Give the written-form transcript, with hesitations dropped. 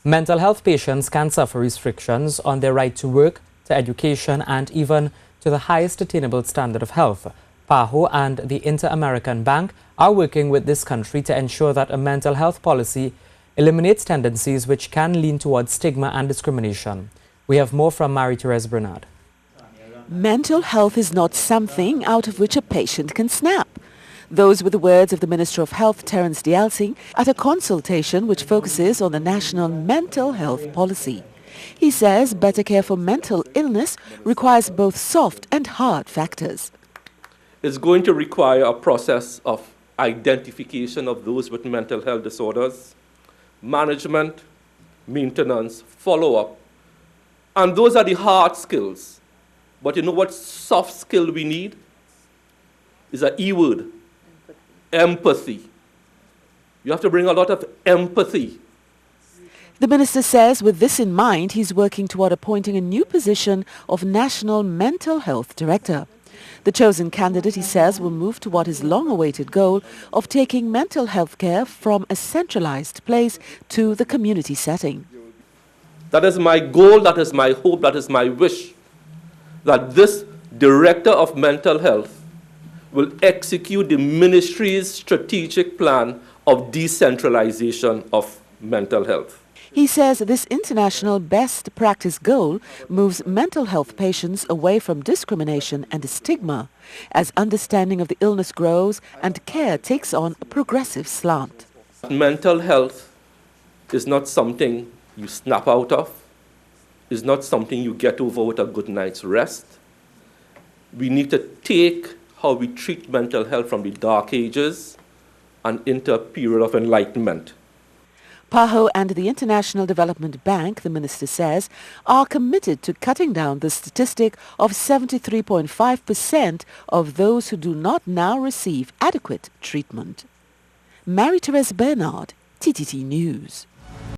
Mental health patients can suffer restrictions on their right to work, to education, and even to the highest attainable standard of health. PAHO and the Inter-American Bank are working with this country to ensure that a mental health policy eliminates tendencies which can lean towards stigma and discrimination. We have more from Marie-Therese Bernard. Mental health is not something out of which a patient can snap. Those were the words of the Minister of Health, Terence Dialsing, at a consultation which focuses on the national mental health policy. He says better care for mental illness requires both soft and hard factors. It's going to require a process of identification of those with mental health disorders, management, maintenance, follow-up. And those are the hard skills. But you know what soft skill we need? Is an E word. Empathy. You have to bring a lot of empathy. The minister says with this in mind, he's working toward appointing a new position of National Mental Health Director. The chosen candidate, he says, will move toward his long-awaited goal of taking mental health care from a centralized place to the community setting. That is my goal, that is my hope, that is my wish, that this Director of Mental Health will execute the ministry's strategic plan of decentralization of mental health. He says this international best practice goal moves mental health patients away from discrimination and stigma as understanding of the illness grows and care takes on a progressive slant. Mental health is not something you snap out of, is not something you get over with a good night's rest. We need to take how we treat mental health from the dark ages and into a period of enlightenment. PAHO and the International Development Bank, the minister says, are committed to cutting down the statistic of 73.5% of those who do not now receive adequate treatment. Marie-Therese Bernard, TTT News.